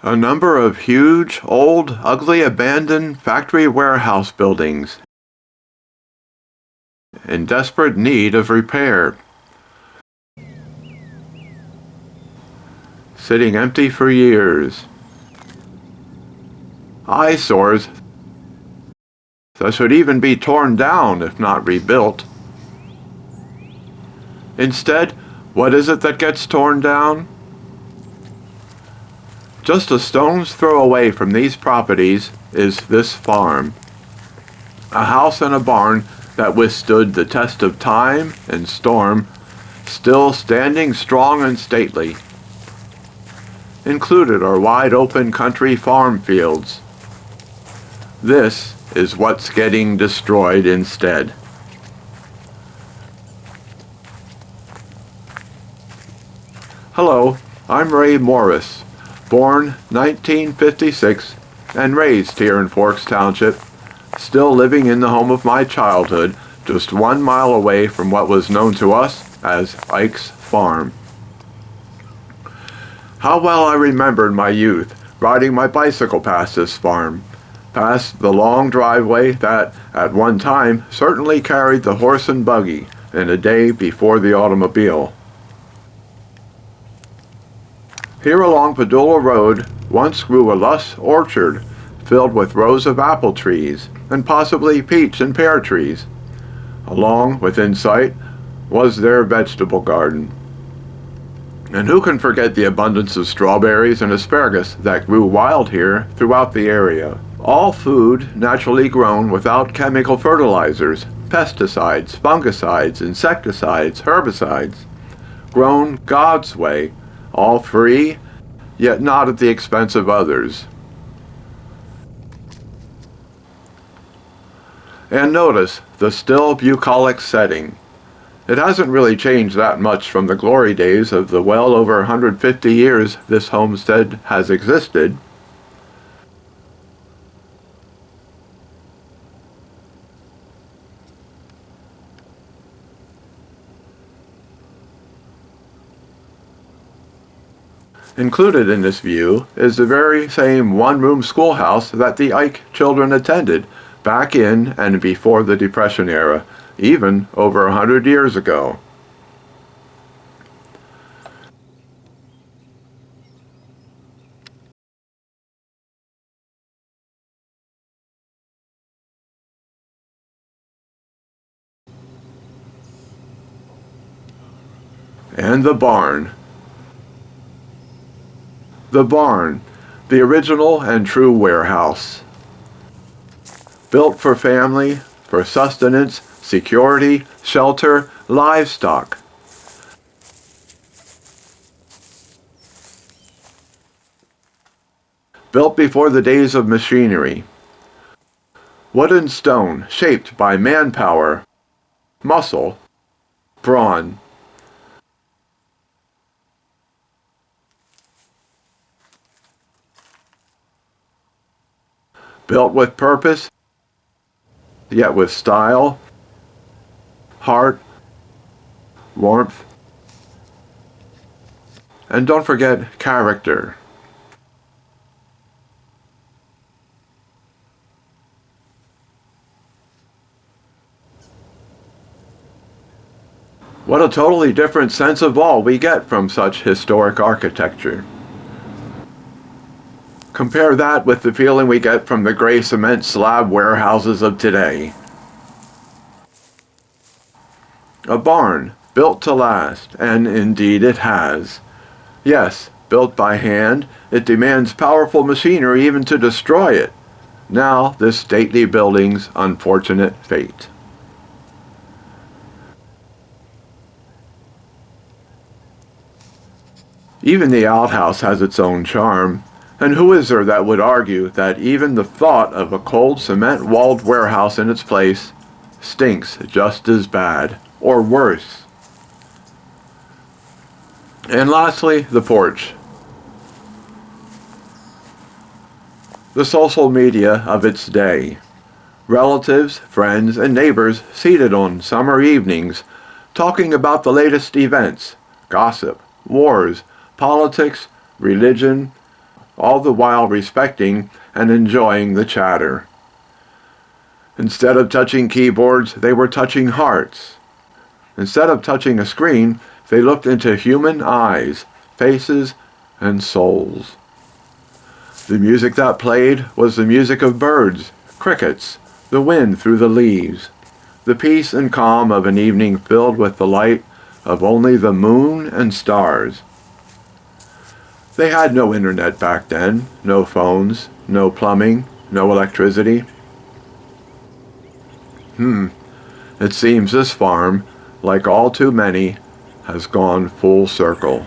A number of huge, old, ugly, abandoned factory warehouse buildings in desperate need of repair, sitting empty for years. Eyesores that should even be torn down if not rebuilt. Instead, what is it that gets torn down? Just a stone's throw away from these properties is this farm. A house and a barn that withstood the test of time and storm, still standing strong and stately. Included are wide open country farm fields. This is what's getting destroyed instead. Hello, I'm Ray Morris, born 1956 and raised here in Forks Township, still living in the home of my childhood, just 1 mile away from what was known to us as Ike's Farm. How well I remembered my youth riding my bicycle past this farm, past the long driveway that, at one time, certainly carried the horse and buggy in a day before the automobile. Here along Padula Road once grew a lush orchard filled with rows of apple trees and possibly peach and pear trees. Along within sight was their vegetable garden. And who can forget the abundance of strawberries and asparagus that grew wild here throughout the area? All food naturally grown without chemical fertilizers, pesticides, fungicides, insecticides, herbicides. Grown God's way, all free, yet not at the expense of others. And notice the still bucolic setting. It hasn't really changed that much from the glory days of the well over 150 years this homestead has existed. Included in this view is the very same one-room schoolhouse that the Ike children attended back in and before the Depression era, even over 100 years ago. And the barn. The barn, the original and true warehouse. Built for family, for sustenance, security, shelter, livestock. Built before the days of machinery. Wood and stone shaped by manpower, muscle, brawn. Built with purpose, yet with style, heart, warmth, and don't forget character. What a totally different sense of awe we get from such historic architecture. Compare that with the feeling we get from the gray cement slab warehouses of today. A barn built to last, and indeed it has. Yes, built by hand, it demands powerful machinery even to destroy it. Now this stately building's unfortunate fate. Even the outhouse has its own charm. And who is there that would argue that even the thought of a cold cement-walled warehouse in its place stinks just as bad, or worse? And lastly, the porch. The social media of its day. Relatives, friends, and neighbors seated on summer evenings, talking about the latest events, gossip, wars, politics, religion, all the while respecting and enjoying the chatter. Instead of touching keyboards, they were touching hearts. Instead of touching a screen, they looked into human eyes, faces, and souls. The music that played was the music of birds, crickets, the wind through the leaves, the peace and calm of an evening filled with the light of only the moon and stars. They had no internet back then, no phones, no plumbing, no electricity. It seems this farm, like all too many, has gone full circle.